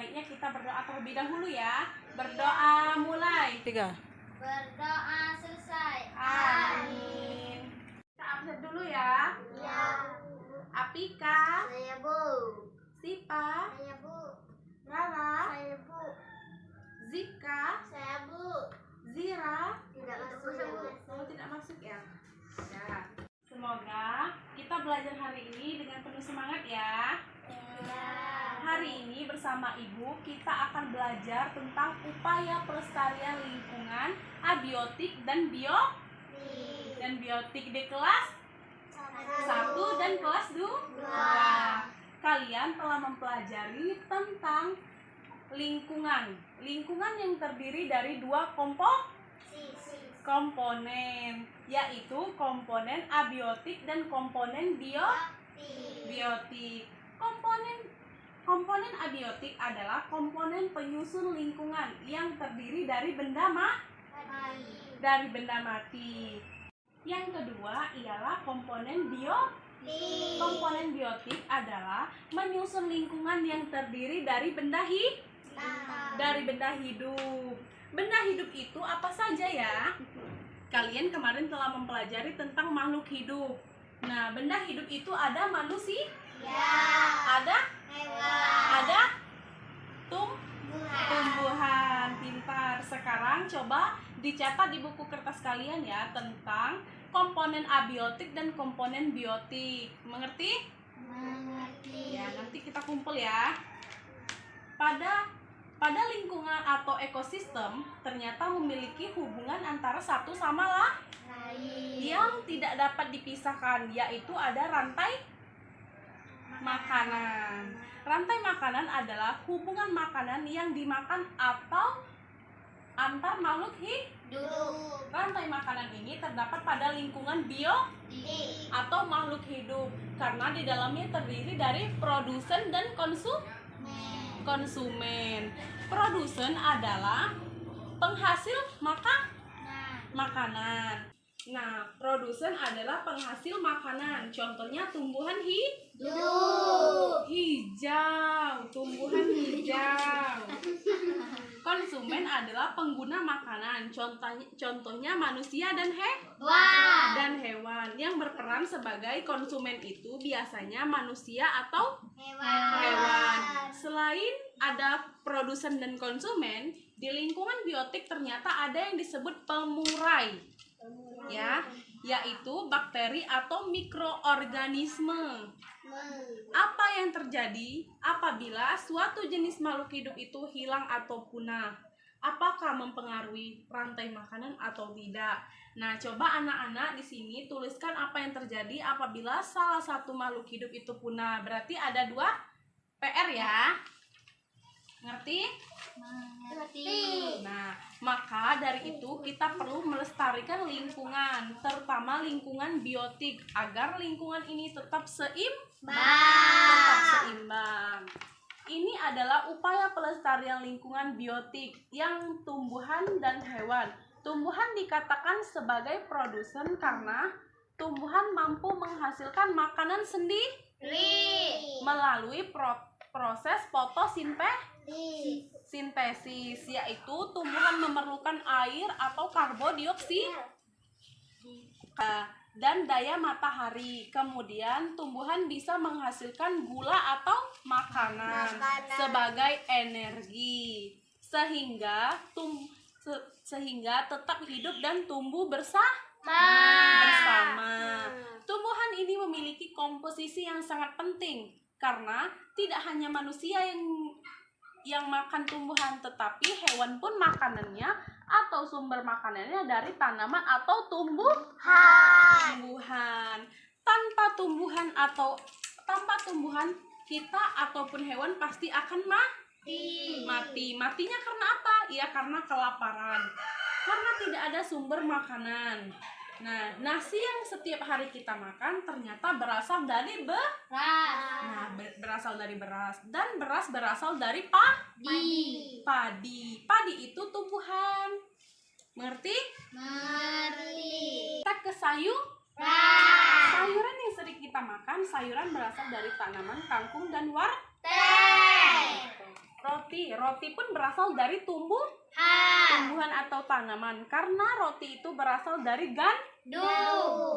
baiknya kita berdoa terlebih dahulu ya. Berdoa mulai. 3. Berdoa selesai. Amin. Kita absen dulu ya. Ya. Apika, Saya Bu. Sipa, Saya Bu. Rara, Saya Bu. Zika, Saya Bu. Zira. Tidak masuk Bu. Oh, tidak masuk ya. Ya. Semoga kita belajar hari ini dengan penuh semangat ya. Ya. Hari ini bersama Ibu kita akan belajar tentang upaya pelestarian lingkungan abiotik dan biotik di kelas 1 dan kelas 2. Kalian telah mempelajari tentang lingkungan. Lingkungan yang terdiri dari 2 komponen, yaitu komponen abiotik dan komponen biotik. Komponen abiotik adalah komponen penyusun lingkungan yang terdiri dari benda mati. Yang kedua ialah komponen biotik. Komponen biotik adalah menyusun lingkungan yang terdiri dari benda hidup. Benda hidup itu apa saja ya? Kalian kemarin telah mempelajari tentang makhluk hidup. Nah, benda hidup itu ada manusia, ada tumbuhan. Pintar. Sekarang coba dicatat di buku kertas kalian ya tentang komponen abiotik dan komponen biotik. Mengerti? Mengerti. Ya, nanti kita kumpul ya. Pada lingkungan atau ekosistem ternyata memiliki hubungan antara satu sama lain yang tidak dapat dipisahkan, yaitu ada rantai makanan. Rantai makanan adalah hubungan makanan yang dimakan atau antar makhluk hidup. Rantai makanan ini terdapat pada lingkungan atau makhluk hidup karena di dalamnya terdiri dari produsen dan konsumen. Produsen adalah penghasil makanan. Nah, produsen adalah penghasil makanan. Contohnya tumbuhan tumbuhan hijau. Konsumen adalah pengguna makanan. Contohnya manusia dan hewan. Yang berperan sebagai konsumen itu biasanya manusia atau hewan. Selain ada produsen dan konsumen, di lingkungan biotik ternyata ada yang disebut pemurai, ya, yaitu bakteri atau mikroorganisme. Apa yang terjadi apabila suatu jenis makhluk hidup itu hilang atau punah? Apakah mempengaruhi rantai makanan atau tidak? Nah, coba anak-anak di sini tuliskan apa yang terjadi apabila salah satu makhluk hidup itu punah. Berarti ada 2 PR ya. Ngerti? Nah, maka dari itu kita perlu melestarikan lingkungan, terutama lingkungan biotik, agar lingkungan ini tetap seimbang. Ini adalah upaya pelestarian lingkungan biotik yang tumbuhan dan hewan. Tumbuhan dikatakan sebagai produsen karena tumbuhan mampu menghasilkan makanan sendiri melalui proses fotosintesis, yaitu tumbuhan memerlukan air atau karbodioksida dan daya matahari. Kemudian tumbuhan bisa menghasilkan gula atau makanan sebagai energi sehingga tetap hidup dan tumbuh bersama. Tumbuhan ini memiliki komposisi yang sangat penting karena tidak hanya manusia yang makan tumbuhan, tetapi hewan pun makanannya atau sumber makanannya dari tanaman atau tumbuhan. Tanpa tumbuhan kita ataupun hewan pasti akan mati. Matinya karena apa? Ya karena kelaparan. Karena tidak ada sumber makanan. Nah, nasi yang setiap hari kita makan ternyata berasal dari berasal dari beras, dan beras berasal dari padi. Padi itu tumbuhan. Mengerti? Kita ke sayuran yang sering kita makan. Sayuran berasal dari tanaman kangkung dan Roti pun berasal dari tumbuhan atau tanaman, karena roti itu berasal dari gandum.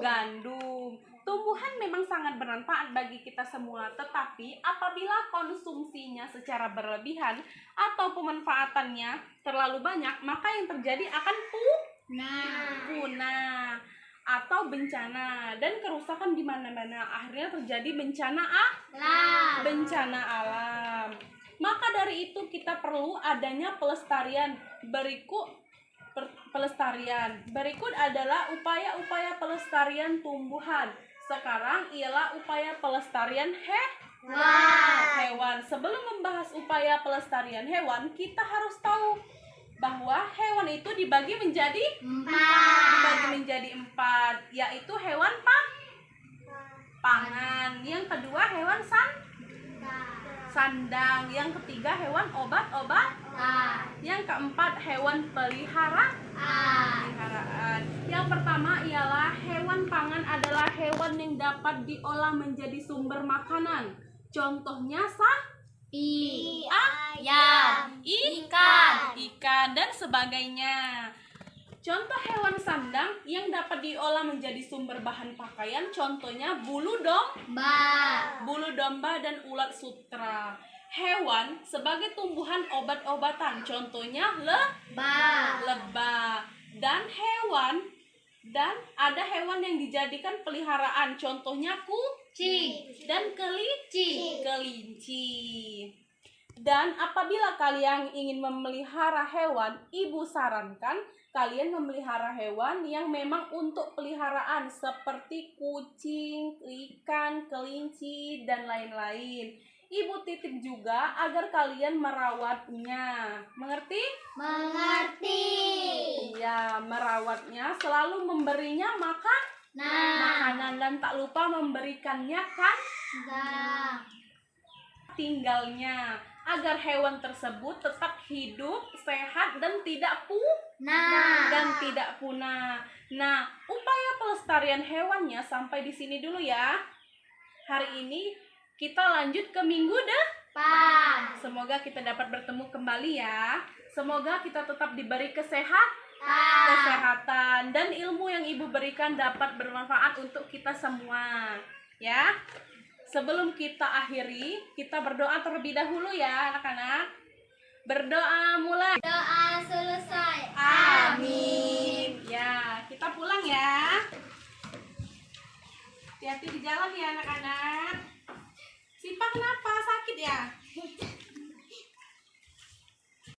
Tumbuhan memang sangat bermanfaat bagi kita semua, tetapi apabila konsumsinya secara berlebihan atau pemanfaatannya terlalu banyak, maka yang terjadi akan punah atau bencana dan kerusakan di mana-mana. Akhirnya terjadi bencana alam. Maka dari itu kita perlu adanya pelestarian. Berikut adalah upaya-upaya pelestarian tumbuhan. Sekarang ialah upaya pelestarian hewan. Sebelum membahas upaya pelestarian hewan, kita harus tahu bahwa hewan itu dibagi menjadi 4, yaitu hewan pangan, yang kedua hewan sandang, yang ketiga hewan obat-obatan, yang keempat hewan peliharaan. Yang pertama ialah hewan pangan adalah hewan yang dapat diolah menjadi sumber makanan. Contohnya ayam, ikan dan sebagainya. Contoh hewan sandang yang dapat diolah menjadi sumber bahan pakaian, contohnya bulu domba dan ulat sutra. Hewan sebagai tumbuhan obat-obatan, contohnya lebah. Dan ada hewan yang dijadikan peliharaan, contohnya kucing dan kelinci. Dan apabila kalian ingin memelihara hewan, ibu sarankan kalian memelihara hewan yang memang untuk peliharaan seperti kucing, ikan, kelinci, dan lain-lain. Ibu titip juga agar kalian merawatnya. Mengerti? Iya, merawatnya, selalu memberinya makanan dan tak lupa memberikannya tinggalnya, agar hewan tersebut tetap hidup, sehat dan tidak punah. Nah, upaya pelestarian hewannya sampai di sini dulu ya. Hari ini kita lanjut ke minggu depan. Semoga kita dapat bertemu kembali ya. Semoga kita tetap diberi kesehatan dan ilmu yang ibu berikan dapat bermanfaat untuk kita semua. Ya. Sebelum kita akhiri, kita berdoa terlebih dahulu ya anak-anak. Berdoa mulai. Doa selesai. Amin. Ya, kita pulang ya. Hati-hati di jalan ya anak-anak. Sipa kenapa? Sakit ya?